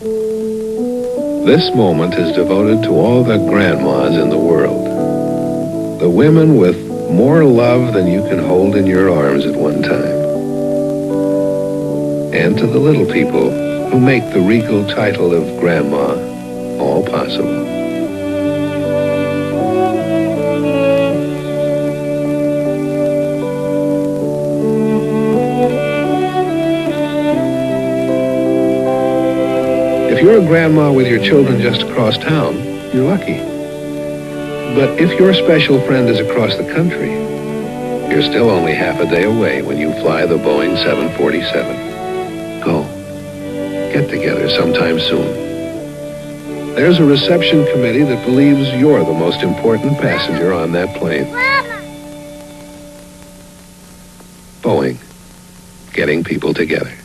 This moment is devoted to all the grandmas in the world. The women with more love than you can hold in your arms at one time. And to the little people who make the regal title of Grandma all possible. If you're a grandma with your children just across town, you're lucky. But if your special friend is across the country, you're still only half a day away when you fly the Boeing 747. Go. Get together sometime soon. There's a reception committee that believes you're the most important passenger on that plane. Boeing, getting people together.